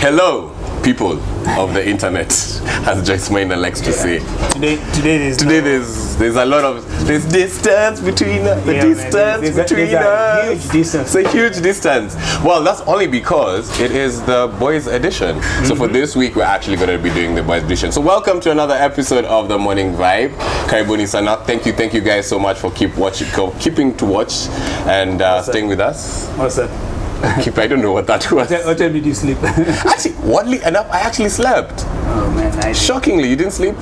Hello, people of the internet, as Joyce Minor likes to say. Today there's a lot of distance between us. Huge distance. It's a huge distance. Well, that's only because it is the boys edition. So for this week, we're actually going to be doing the boys edition. So welcome to another episode of the Morning Vibe. Karibuni sana. Thank you guys so much for keeping to watch and staying with us. What's up? I don't know what that was. What time did you sleep? Actually, oddly enough, I actually slept. Oh man, Shockingly, you didn't sleep?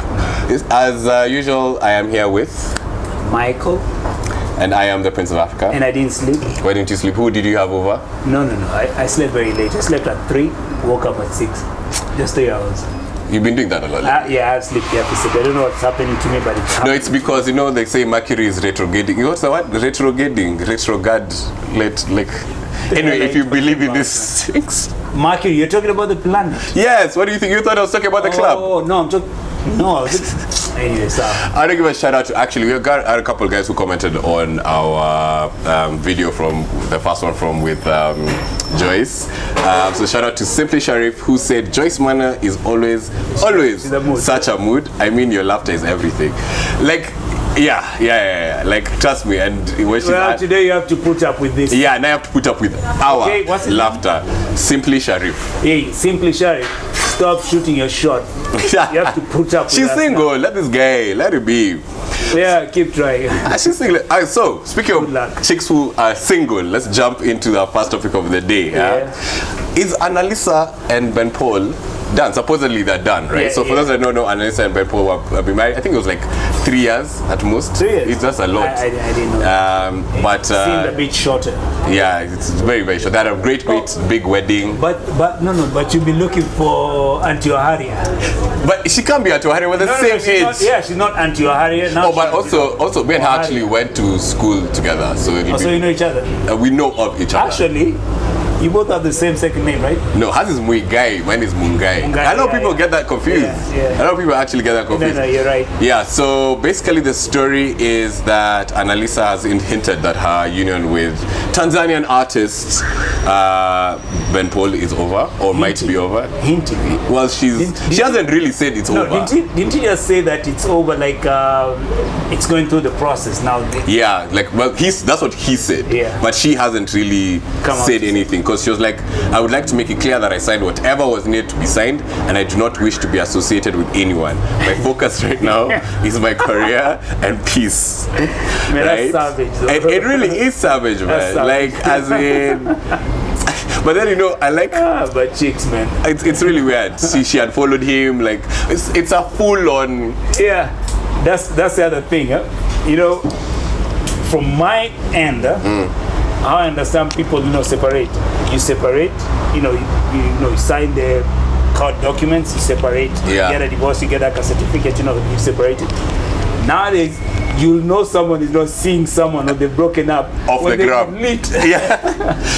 As usual, I am here with Michael. And I am the Prince of Africa. And I didn't sleep. Why didn't you sleep? Who did you have over? No. I slept very late. I slept at 3, woke up at 6. Just 3 hours. You've been doing that a lot. Yeah, I have sleep deficit. I don't know what's happening to me, but it's happening. No, it's because, they say Mercury is retrograding. What's the word? Retrograding. Retrograde. Anyway, if you believe in these things. Mercury, you're talking about the planet? Yes, what do you think? You thought I was talking about the club? Oh, no, I'm talking... No, anyway, so... I want to give a shout out to, actually, we got a couple of guys who commented on our video from, the first one from with Joyce. So shout out to Simply Sharif, who said, Joyce Manor is always such a mood. I mean, your laughter is everything. Yeah. Like, trust me. And today you have to put up with this. Yeah, now I have to put up with our laughter. Simply Sharif. Hey, Simply Sharif, stop shooting your shot. You have to put up with She's single. Now. Let this guy. Let it be. Yeah, keep trying. She's single. So, speaking of chicks who are single, let's jump into the first topic of the day. Is Annalisa and Ben Paul done? Supposedly they're done, right? So for those that don't know, Annalisa and Ben Paul have been married. I think it was like 3 years at most. 3 years? It's just a lot. I didn't know. But seemed a bit shorter. Yeah, it's very, very short. They had a great big wedding. But you've been looking for Auntie Oharia. But she can't be Auntie Oharia. We're the same age. She's not Auntie Oharia. But also me and her actually went to school together. So you know each other? We know of each other. Actually, you both have the same second name, right? No, hers is Muigai, mine is Mungai. I know people get that confused. I know people actually get that confused. No, you're right. Yeah, so basically the story is that Annalisa has hinted that her union with Tanzanian artist Ben Paul is over, or might be over. Hinting. Well, she hasn't really said it's over. Didn't he just say that it's over, like it's going through the process now? Yeah, that's what he said. Yeah. But she hasn't really said anything. Because she was like, I would like to make it clear that I signed whatever was needed to be signed, and I do not wish to be associated with anyone. My focus right now is my career and peace. Man, right? That's savage, though. It really is savage, man. Like, as in... But then I like. But chicks, man. It's really weird. she had followed him. Like it's a full on. Yeah, that's the other thing. From my end, how I understand people, separate. You separate. You sign the court documents. You separate. Yeah. You get a divorce. You get like a certificate. You separate it. Nowadays, someone is not seeing someone or they've broken up off the ground. Yeah.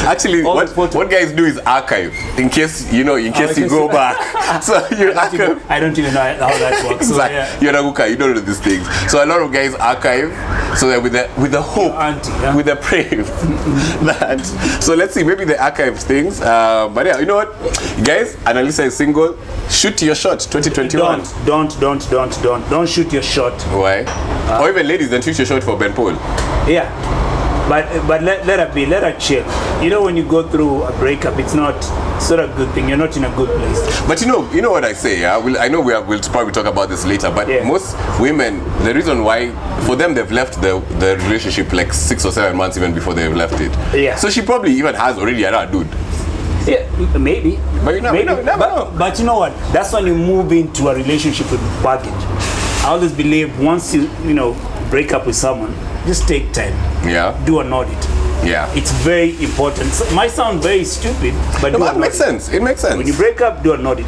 Actually, what guys do is archive in case you go back. So you archive. I don't even know how that works. So, You're Naguka, you don't know these things. So a lot of guys archive. So that with the hope, with the prayer that. So let's see, maybe they archive things. But yeah, you know what, guys? Annalisa is single. Shoot your shot, 2021. Don't shoot your shot. Why? Or even ladies, then shoot your shot for Ben Paul. Yeah, but let her be. Let her chill. When you go through a breakup, it's not a good thing. You're not in a good place. But you know what I say. Yeah, I know we'll probably talk about this later. But most women, the reason why for them they've left the relationship like 6 or 7 months even before they've left it. Yeah. So she probably even has already another dude. Yeah, maybe. But you never know. But you know what? That's when you move into a relationship with baggage. I always believe once you break up with someone, just take time. Yeah. Do an audit. Yeah. It's very important. So, it might sound very stupid, but it makes sense. It makes sense. When you break up, do an audit.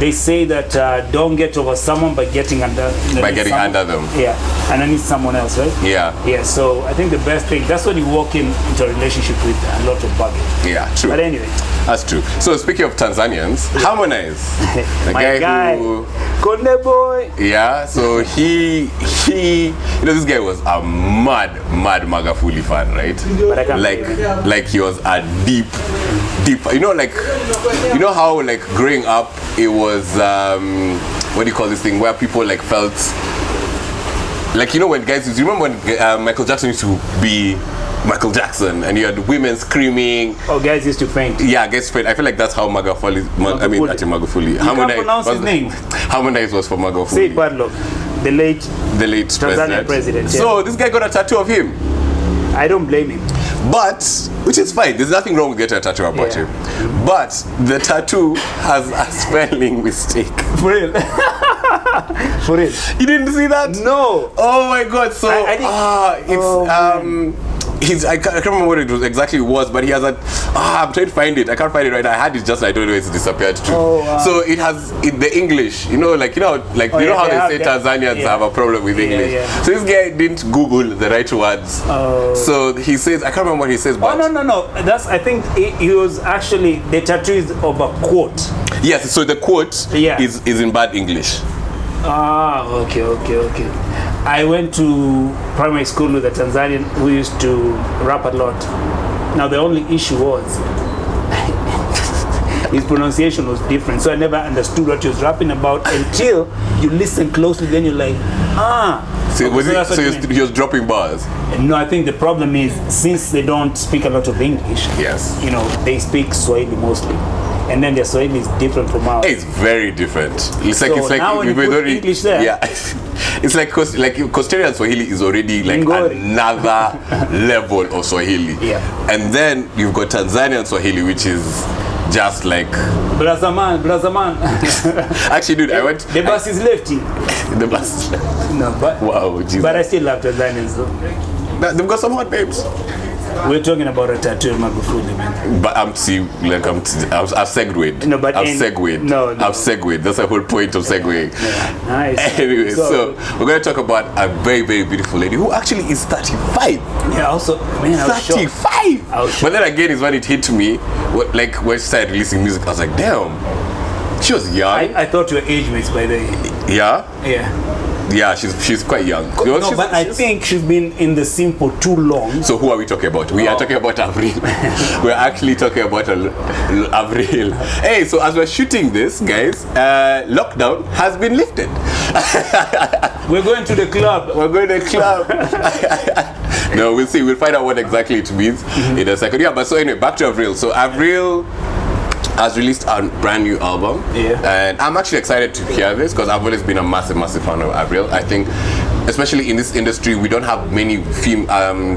They say that don't get over someone by getting under them. Yeah, underneath someone else, right? Yeah. So I think the best thing, that's when you walk into a relationship with a lot of baggage. Yeah, true. But anyway, that's true. So speaking of Tanzanians, Harmonize, the my guy who, Konde boy. yeah. So he, this guy was a mad Magafuli fan, right? But I can't Like he was a deep, how like growing up it was what do you call this thing where people like felt like, when guys, you remember when Michael Jackson used to be Michael Jackson and you had women screaming. Oh, guys used to faint. Yeah, guys faint. I feel like that's how Magafuli. I mean, actually Magafuli. You can't pronounce his name. Harmonize was for Magafuli. Say it, Padlock. The late Tanzanian president. Yeah. So this guy got a tattoo of him. I don't blame him. But, which is fine, there's nothing wrong with getting a tattoo about him. But the tattoo has a spelling mistake. For real? For real? You didn't see that? No. Oh my god, so I can't remember what it was exactly was, but he has a I'm trying to find it. I can't find it right now. I had it just I don't know it's disappeared too. Oh, wow. So it has the English, how they say Tanzanians have a problem with English. Yeah. So this guy didn't Google the right words. So he says, I can't remember what he says, but no. I think he was actually, the tattoo is of a quote. Yes, so the quote is in bad English. Okay. I went to primary school with a Tanzanian who used to rap a lot. Now the only issue was his pronunciation was different, so I never understood what he was rapping about until you listen closely. Then you're like, So he was dropping bars. No, I think the problem is since they don't speak a lot of English. Yes. They speak Swahili mostly. And then their Swahili is different from ours. It's very different. It's like now when you put English there. Yeah, it's like Costa Rican Swahili is already like another level of Swahili. Yeah. And then you've got Tanzanian Swahili, which is just like Brazaman. Actually, dude, I went. The bus is lefty. The bus. No, but wow, Jesus. But I still love Tanzanians though. They've got some hot babes. We're talking about a tattoo of Magufuli, man. But I've segued. No, but I've segued. No. I've segued. That's the whole point of segueing. Yeah. Nice. Anyway, so we're going to talk about a very, very beautiful lady who actually is 35. Yeah, also, man, I was 35. Shocked. But then again, is when it hit me, when she started releasing music, I was like, damn, she was young. I thought you were age mates by then. Yeah? Yeah. Yeah, she's quite young. I think she's been in the scene for too long. So who are we talking about? We are talking about Avril. We're actually talking about Avril. Hey, so as we're shooting this, guys, lockdown has been lifted. We're going to the club. No, we'll see. We'll find out what exactly it means in a second. Yeah, but so anyway, back to Avril. So Avril has released a brand new album, and I'm actually excited to hear this because I've always been a massive fan of Avril. I think, especially in this industry, we don't have many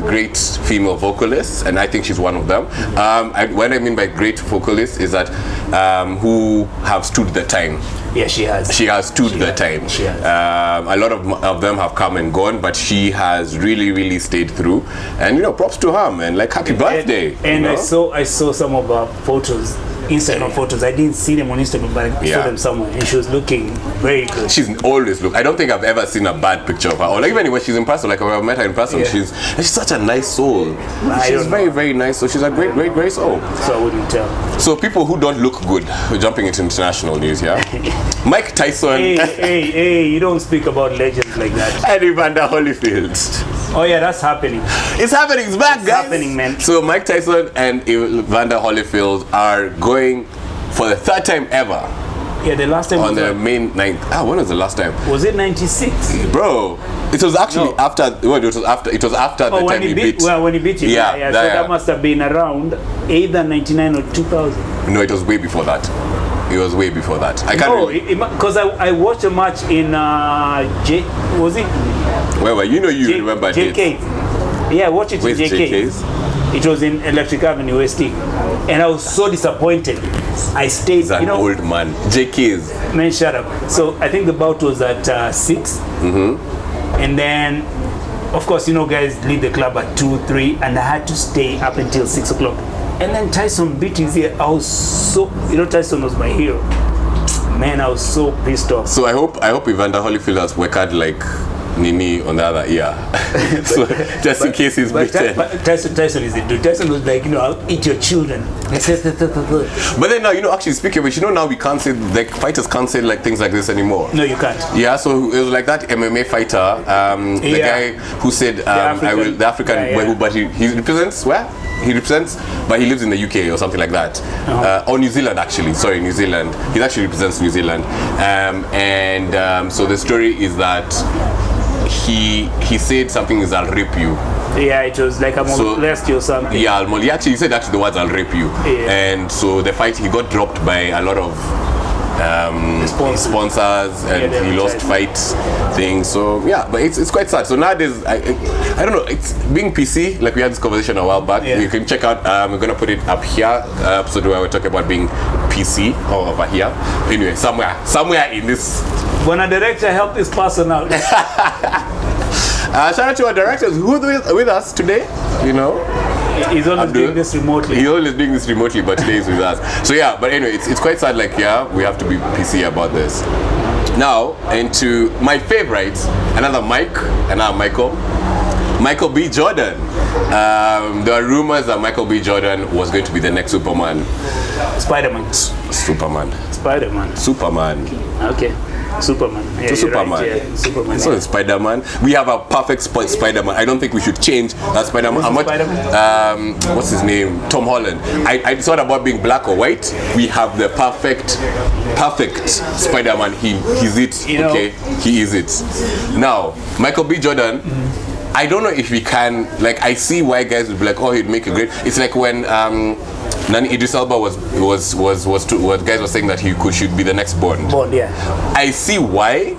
great female vocalists, and I think she's one of them. What I mean by great vocalists is that who have stood the time. Yeah, she has. She has stood the time. She has. A lot of them have come and gone, but she has really stayed through. And props to her, man. Like happy birthday. And I saw some of her photos. Instagram photos. I didn't see them on Instagram, but I saw them somewhere, and she was looking very good. She's always I don't think I've ever seen a bad picture of her, or like even when she's in person, like when I met her in person, she's such a nice soul. She's very nice. So she's a great soul. So I wouldn't tell. So people who don't look good, we're jumping into international news, yeah. Mike Tyson. Hey! You don't speak about legends like that. And Evander Holyfield. Oh yeah, that's happening. It's happening. It's back, guys. It's happening, man. So Mike Tyson and Evander Holyfield are going for the third time ever. Yeah, the last time on the main night. When was the last time? Was it 96? Bro, it was actually after. Well, it was after the time he beat. Well, when he beat him. Yeah. So that must have been around either 99 or 2000. No, it was way before that. It was way before that. I can't. Because I watched a match in was it? Where were you? You remember JK. Yeah, I watched it in JK's. It was in Electric Avenue, West, and I was so disappointed. I stayed. He's an old man. JK's. Man, shut up. So I think the bout was at 6, and then, of course, guys leave the club at 2, 3, and I had to stay up until 6 o'clock. And then Tyson beat his ear. I was so, Tyson was my hero. Man, I was so pissed off. So I hope Evander Holyfield has worked like Nini on the other ear. So just in case he's bitten. But Tyson is the dude. Tyson was like, I'll eat your children. But then now, actually speaking of which, now we can't say, like, fighters can't say like things like this anymore. No, you can't. Yeah, so it was like that MMA fighter, the guy who said, the African boy, but he represents where? He represents, but he lives in the UK or something like that. Or New Zealand, actually. Sorry, New Zealand. He actually represents New Zealand. So the story is that he said something is I'll rape you. Yeah, it was like I'm molest you or something. Yeah, he said actually the words I'll rape you. Yeah. And so the fight, he got dropped by a lot of sponsors, and he lost fight things. So yeah, but it's quite sad. So nowadays, I don't know, it's being PC, like we had this conversation a while back. Yeah. You can check out, we're gonna put it up here, episode where we talk about being PC, or over here. Anyway, somewhere in this. When a director help this person out. Shout out to our directors who are with us today. He's always doing this remotely. He's always doing this remotely, but today is with us. So yeah, but anyway, it's quite sad. Like, yeah, we have to be PC about this. Now, into my favorites, another Michael B. Jordan. There are rumors that Michael B. Jordan was going to be the next Superman. Spider-Man. Superman. Okay. Superman. Yeah, Superman. Right. Yeah, Superman. So Spider-Man. We have a perfect Spider-Man. I don't think we should change that Spider-Man. What's his name? Tom Holland. It's not about being black or white. We have the perfect Spider-Man. He's it. Okay, he is it. Now, Michael B. Jordan. I don't know if we can. Like, I see why guys would be like, oh, he'd make a great. It's like when Nani Idris Elba guys were saying that he should be the next Bond. Bond, yeah. I see why,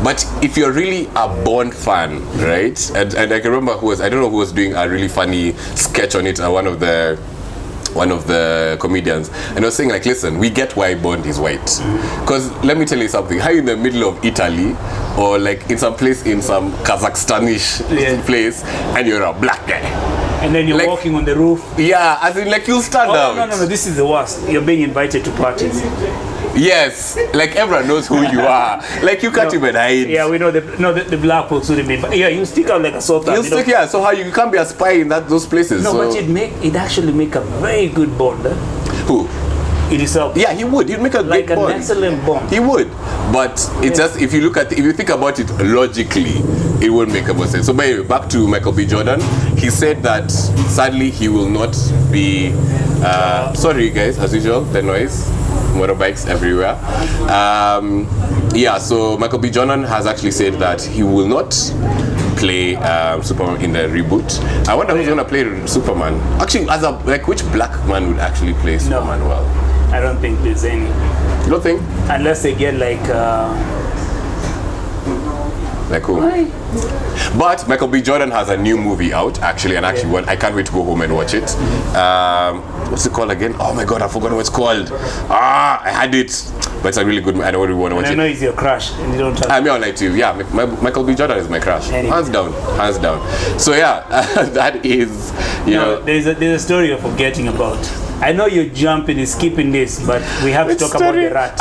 but if you're really a Bond fan, right? And I can remember I don't know who was doing a really funny sketch on it. One of the comedians, and I was saying, like, listen, we get why Bond is white, because let me tell you something. How you in the middle of Italy, or like in some place in some Kazakhstanish place, and you're a black guy. And then you're walking on the roof. Yeah, as in, like, you'll stand out. No, this is the worst. You're being invited to parties. Yes, like everyone knows who you are. Like, you can't even hide. Yeah, we know the black folks wouldn't be. But yeah, you stick out like a salt. Yeah. So how you can't be a spy in those places? No, but it actually make a very good Bond. Who? It is up. Yeah, he would. He'd make a like great Bond. An excellent Bond. He would, but it's just if you think about it logically, it won't make much sense. So, anyway, back to Michael B. Jordan. He said that sadly he will not be. Sorry, guys, as usual, the noise, motorbikes everywhere. So Michael B. Jordan has actually said that he will not play Superman in the reboot. I wonder who's gonna play Superman. Actually, which black man would actually play Superman well? I don't think there's any. You don't think? Unless they get like who? Why? But Michael B. Jordan has a new movie out, actually, and I can't wait to go home and watch it. What's it called again? Oh my god, I forgot what it's called. I had it, but it's a really good. I don't really want to watch it. I know he's your crush, and you don't tell me. I'm not like to you. Yeah, Michael B. Jordan is my crush. Anyway. Hands down. So yeah, that is, There's a story you're forgetting about. I know you're skipping this, but we have to talk about the rat.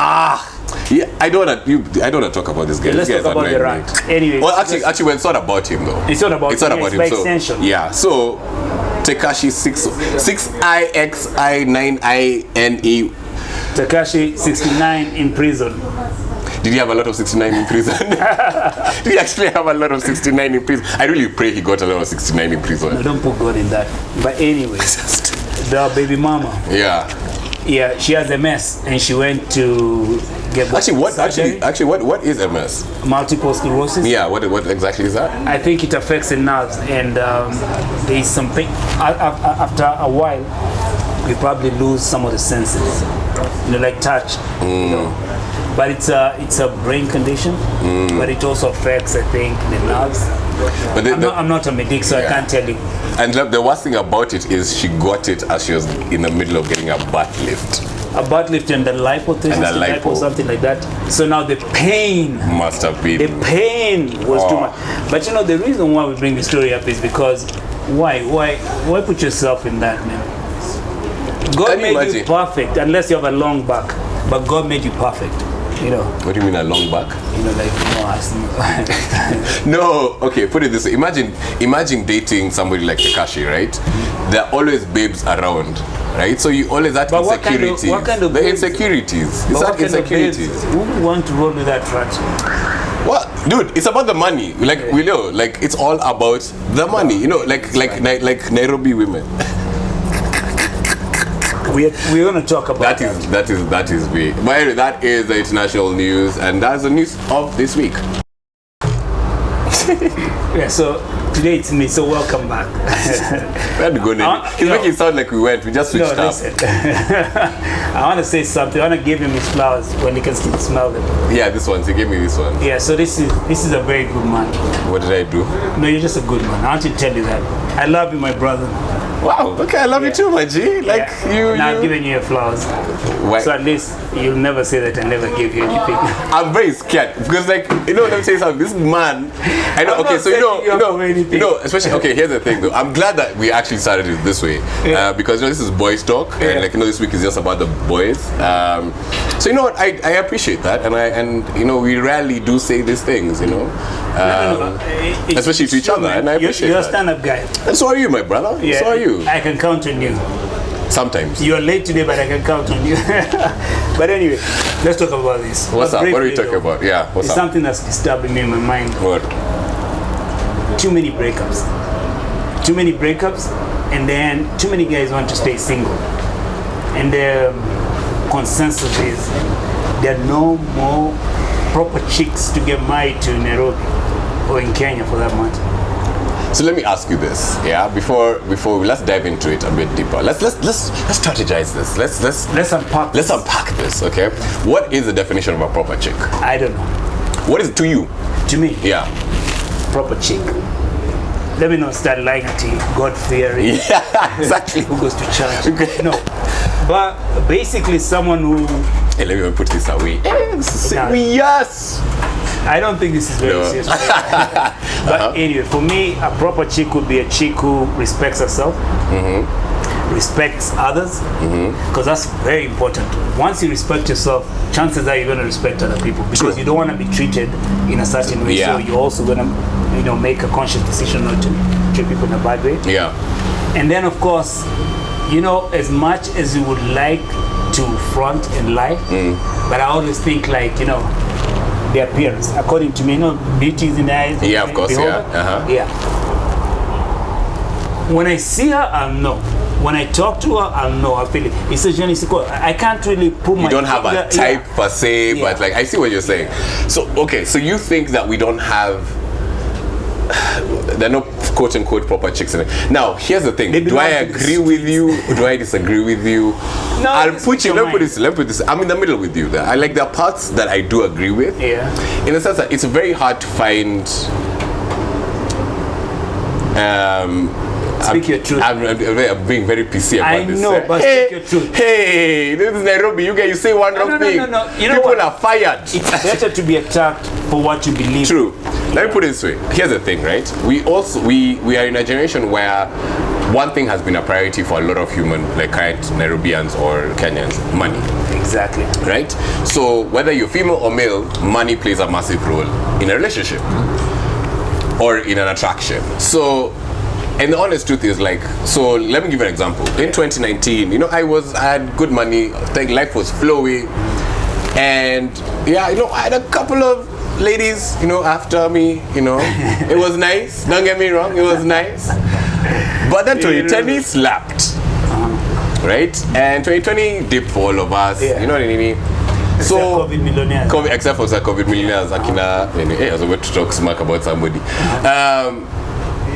Yeah, I don't want to talk about this guy. Let's talk about the rat. Anyway. Well, actually, it's not about him though. It's not about him. By extension. Yeah. So Tekashi 6IXI9INE. Tekashi 69 in prison. Did he have a lot of 69 in prison? Did he actually have a lot of 69 in prison? I really pray he got a lot of 69 in prison. No, don't put God in that. But anyway, the baby mama. Yeah, she has MS, and she went to get. What is MS? Multiple sclerosis. Yeah, what exactly is that? I think it affects the nerves, and there is something. After a while, you probably lose some of the senses, like touch. But it's a brain condition, but it also affects, I think, the nerves. But I'm not a medic, so I can't tell you. And the worst thing about it is she got it as she was in the middle of getting a butt lift. A butt lift and the lipo or something like that. So now the pain must have been. The pain was too much. But the reason why we bring the story up is because why put yourself in that, man? God made you perfect unless you have a long back. but God made you perfect. You know. What do you mean a long back? You know, like No, okay, put it this way. Imagine dating somebody like Tekashi, right? There are always babes around, right? So you always have insecurities. What kind of the babes? Insecurities. It's But that what kind of insecurities. babes? Who would want to roll with that traction? Well, dude, it's about the money. Like we know, like it's all about the money. You know, like Nairobi women. We're gonna talk about That is big. But anyway, that is the international news, and that's the news of this week. Yeah, so today it's me, so welcome back. We had to go there. He's making it sound like we went. We just switched up. Listen. I want to say something. I want to give him his flowers when he can still smell them. Yeah, this one. He gave me this one. Yeah, so this is a very good man. What did I do? No, you're just a good man. I want to tell you that. I love you, my brother. Wow. Okay, I love you too, my G. Like Now I'm giving you your flowers. Why? So at least you'll never say that I never gave you anything. I'm very scared because, like, you know, let me tell you something. This man, I know. I'm Okay, not so you anything. know, especially. Okay, here's the thing, though. I'm glad that we actually started it this way because this is boys talk, and like this week is just about the boys. So you know what? I appreciate that, and we rarely do say these things, no, especially to each other, and I appreciate you're that. a stand-up guy. And so are you, my brother. Yeah, So are you. I can count on you. Sometimes. You're late today, but I can count on you. But anyway, let's talk about this. What's up? What are we talking though, about? Yeah, what's it's up? something that's disturbing me in my mind. What? Too many breakups. Too many breakups, and then too many guys want to stay single. And the consensus is there are no more proper chicks to get married to in Nairobi or in Kenya for that matter. So let me ask you this, before let's dive into it a bit deeper. Let's strategize this. Let's unpack this, okay? What is the definition of a proper chick? I don't know. What is it to you? To me, Yeah. proper chick. Let me not start lying at you, God-fearing. Yeah, exactly. Who goes to church? No. But basically someone who... Hey, let me put this away. Yes! I don't think this is very serious. But anyway, for me, a proper chick would be a chick who respects herself, respects others, because that's very important. Once you respect yourself, chances are you're going to respect other people because you don't want to be treated in a certain way. Yeah. So you're also going to, make a conscious decision not to treat people in a bad way. Yeah. And then, of course, as much as you would like to front in life, but I always think the appearance, according to me, beauty is in the eyes. Yeah, of course, beholder. Yeah. When I see her, I'll know. When I talk to her, I'll know. I feel it. It's a jeune sequel. I can't really put my... You don't have a type per se, but I see what you're saying. So, okay, so you think that we don't have... There are no quote-unquote proper chicks in it. Now, here's the thing. Do I agree with you or do I disagree with you? No, Let me put this. I'm in the middle with you there. I like there are parts that I do agree with. Yeah. In the sense that it's very hard to find... Speak your truth. I'm being very PC about this. I know, but speak your truth. Hey, this is Nairobi. You guys, you say one wrong thing. No. People are fired. It's better to be attacked for what you believe. True. Let me put it this way. Here's the thing, right? We are in a generation where one thing has been a priority for a lot of current Nairobians or Kenyans: money. Exactly. Right? So whether you're female or male, money plays a massive role in a relationship or in an attraction. So, and the honest truth is let me give you an example. In 2019, I had good money. I think life was flowy, and I had a couple of ladies, after me, it was nice. Don't get me wrong, it was nice. But then 2020 slapped, right? And 2020 dipped for all of us. You know what I mean? So COVID millionaires. Except for the COVID millionaires, I was about to talk smack about somebody.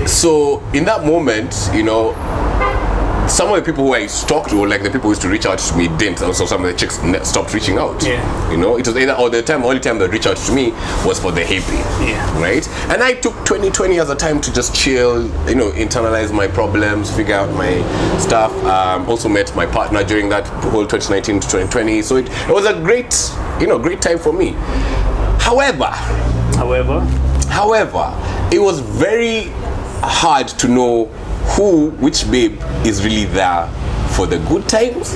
So in that moment, some of the people who I stalked, or like the people who used to reach out to me, didn't. Also, some of the chicks stopped reaching out. Yeah. It was either only time they reached out to me was for the happy. Yeah. Right. And I took 2020 as a time to just chill, internalize my problems, figure out my stuff. Also met my partner during that whole 2019 to 2020. So it was a great time for me. However, it was very hard to know which babe is really there for the good times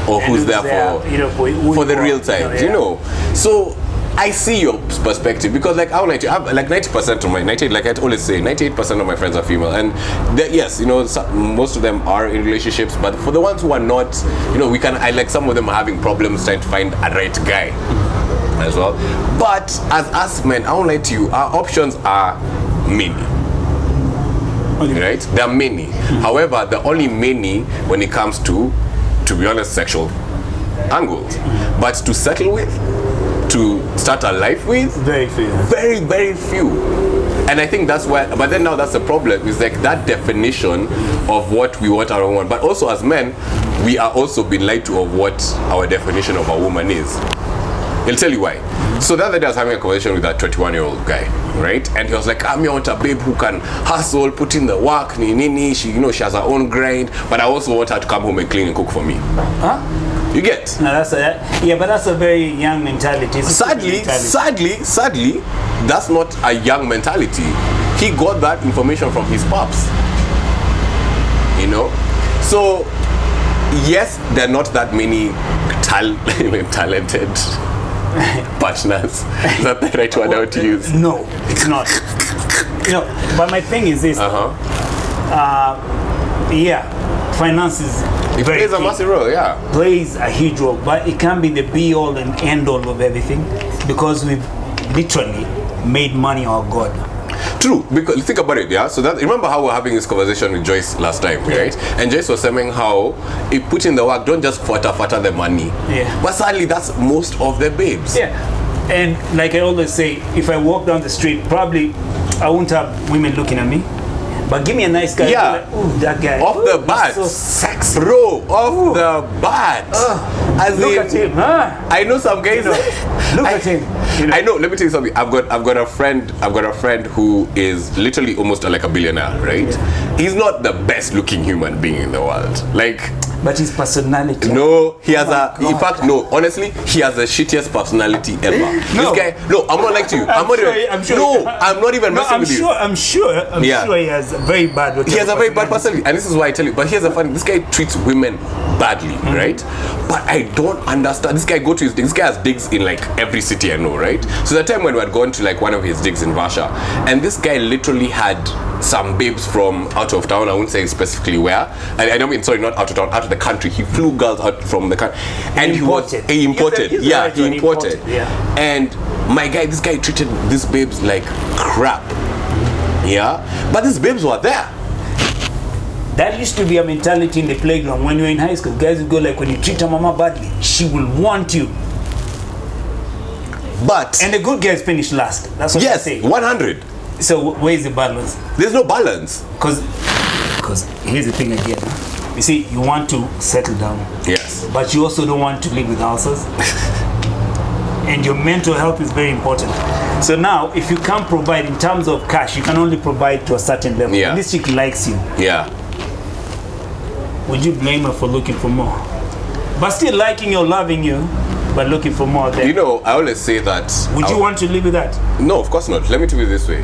or who's there for, you know, for the real times, you know. So I see your perspective, because like I would have like 90% of my 98, like I always say, 98% of my friends are female, and yes, you know, most of them are in relationships, but for the ones who are not, you know, I like some of them are having problems trying to find a right guy as well. But as us men, I won't lie to you, our options are many. Okay. Right? There are many. However, the only many when it comes to be honest, sexual angles. But to settle with, to start a life with, very few. Very, very few. And I think that's why, but then now that's the problem, is like that definition of what we want our own one. But also as men, we are also being lied to of what our definition of a woman is. I'll tell you why. So the other day I was having a conversation with that 21-year-old guy, right? And he was like, I want a babe who can hustle, put in the work, she, you know, she has her own grind, but I also want her to come home and clean and cook for me. Huh? You get? No, but that's a very young mentality. Sadly, that's not a young mentality. He got that information from his pops. You know? So, yes, there are not that many talented partners. Is that the right word I would use? No, it's not. You know, but my thing is this. Finances. It plays a massive role, yeah. Plays a huge role, but it can't be the be-all and end-all of everything, because we've literally made money our god. True, because think about it, yeah. So that, remember how we were having this conversation with Joyce last time, right? And Joyce was saying how if put in the work, don't just fata the money. Yeah. But sadly, that's most of the babes. Yeah. And like I always say, if I walk down the street, probably I won't have women looking at me. But give me a nice guy. Yeah. Like, ooh, that guy. Off the bat. So sexy. Bro, off the bat. Look at him, huh? I know some guys. Look at him. You know. I know. Let me tell you something. I've got a friend who is literally almost like a billionaire, right? Yeah. He's not the best looking human being in the world. Like, but his personality. No, he has in fact, no, honestly, he has the shittiest personality ever. No. This guy, no, I'm not like to you. I'm not even messing with you. I'm sure he has a very bad. He has a very bad personality, and this is why I tell you. But here's the funny: this guy treats women badly, right? But I don't understand. This guy this guy has digs in like every city I know, right? So the time when we had gone to like one of his digs in Varsha, and this guy literally had some babes from out of town. I won't say specifically where. I don't mean, sorry, not out of town, out of the country. He flew girls out from the country, and he imported. He imported. Yeah. And my guy, this guy treated these babes like crap. Yeah, but these babes were there. That used to be a mentality in the playground when you were in high school. Guys would go like, when you treat a mama badly, she will want you. And the good guys finish last. That's what I say. 100. So where's the balance? There's no balance. Because here's the thing again. You see, you want to settle down. Yes. But you also don't want to live with ulcers. And your mental health is very important. So now, if you can't provide in terms of cash, you can only provide to a certain level. Yeah. And this chick likes you. Yeah. Would you blame her for looking for more? But still liking you, loving you, but looking for more there. You know, I always say that. Would you want to live with that? No, of course not. Let me tell you this way.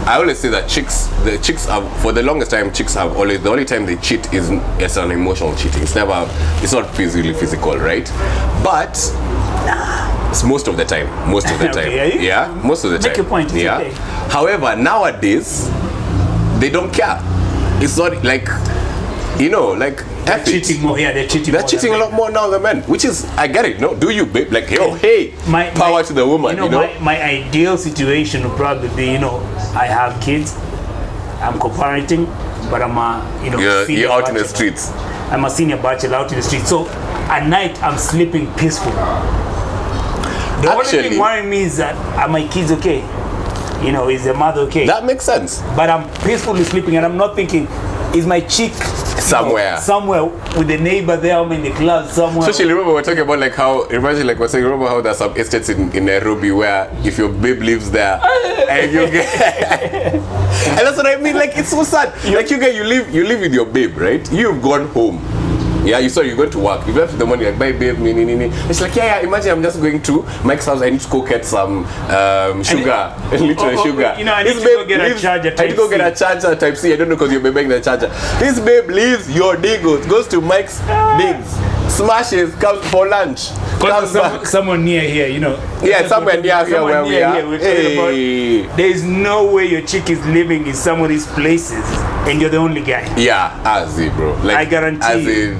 I always say that the chicks have, for the longest time, chicks have always, the only time they cheat is an emotional cheating. It's not physically physical, right? But it's most of the time. Okay, yeah, most of the time. Make your point. It's okay. However, nowadays, they don't care. It's not like, you know, like they're cheating more. Yeah, they're cheating. They're cheating a lot more now than men, which is, I get it. No, do you, babe? Like, hey, power to the woman. You know, my ideal situation would probably be, you know, I have kids, I'm co-parenting, but I'm you're out in the streets. I'm a senior bachelor out in the streets. So at night I'm sleeping peaceful. The only thing worrying me is that are my kids okay? You know, is the mother okay? That makes sense. But I'm peacefully sleeping, and I'm not thinking, is my chick somewhere with the neighbor there, I'm in the club somewhere. Especially remember we're talking about like how, imagine like we're saying, remember how there's some estates in Nairobi where if your babe lives there and you get and that's what I mean, like it's so sad. Like you live with your babe, right? You've gone home. Yeah, you saw you go to work. You left in the morning like, bye babe, ni. It's like, yeah, imagine I'm just going to Mike's house. I need to go get some sugar, literal sugar. You know, I need to go get a charger I need to go get a charger type C. I don't know because you're buying the charger. This babe leaves your digos, goes to Mike's digs, smashes, comes for lunch. Someone near here, you know. Yeah, somewhere near here where we are. Hey. There is no way your chick is living in some of these places and you're the only guy. Yeah, as it, bro. Like, I guarantee.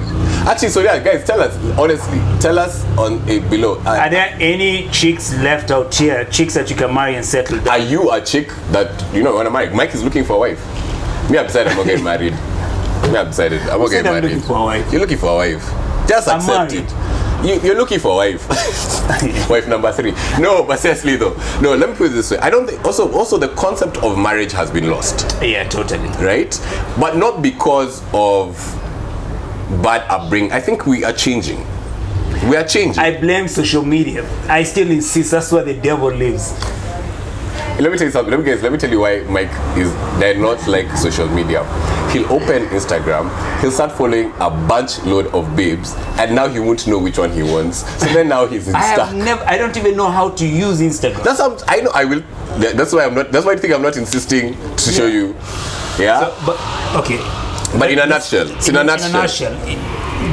Actually, so yeah, guys, tell us honestly. Tell us on below. Are there any chicks left out here? Chicks that you can marry and settle down? Are you a chick that you know want to marry? Mike is looking for a wife. Me, I've decided I'm not getting married. Me, I've decided I'm not getting married. Looking for a wife. You're looking for a wife. Just accept it. You're looking for a wife. Wife number 3. No, but seriously though. No, let me put it this way. I don't think also the concept of marriage has been lost. Yeah, totally. Right? But not because of bad upbringing. I think we are changing. We are changing. I blame social media. I still insist that's where the devil lives. Let me tell you something. Let me tell you why Mike they're not like social media. He'll open Instagram, he'll start following a bunch load of babes, and now he won't know which one he wants. So then now he's in stuck. I don't even know how to use Instagram. That's how I know I will. That's why I'm not. That's why I think I'm not insisting to show you. Yeah. So, but okay. But in a nutshell, in a nutshell,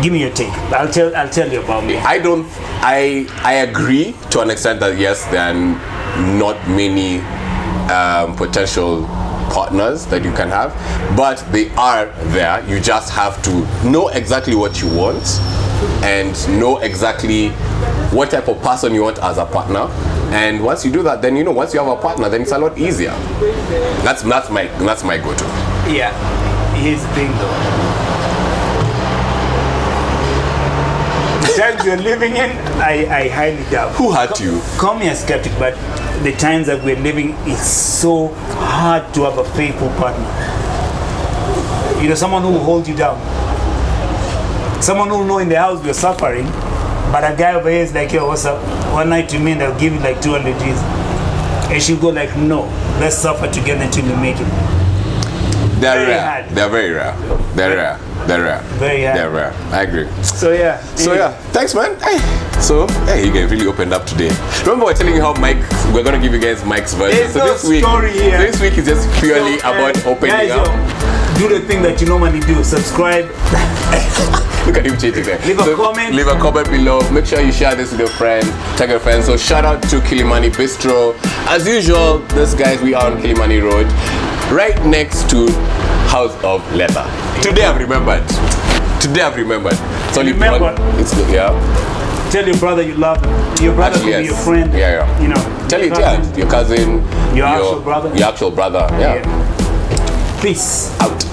give me your take. I'll tell you about me. I agree to an extent that yes, there are not many potential partners that you can have, but they are there. You just have to know exactly what you want and know exactly what type of person you want as a partner. And once you do that, then once you have a partner, then it's a lot easier. That's my go-to. Yeah. Here's the thing though. The times you're living in, I highly doubt. Who hurt you? Call me a skeptic, but the times that we're living, it's so hard to have a faithful partner. Someone who will hold you down. Someone who will know in the house we're suffering, but a guy over here is like, yo, what's up? One night to me and I'll give you like 200 G's. And she'll go like, no, let's suffer together until we make it. They're rare. They're very rare. They're rare. Very hard. They're rare. I agree. So yeah. Thanks, man. Hey. So you guys really opened up today. Remember we're telling you how we're gonna give you guys Mike's version. So this week is just purely about opening guys, up. Do the thing that you normally do. Subscribe. Look at him changing there. Leave a comment. Leave a comment below. Make sure you share this with your friends. Tag your friends. So shout out to Kilimani Bistro. As usual, we are on Kilimani Road, right next to House of Leather. Today I've remembered. It's only remember. It's good, yeah. Tell your brother you love him. Your brother could be your friend. Yeah. Tell your cousin, your actual brother. Your actual brother. Yeah. Peace Out.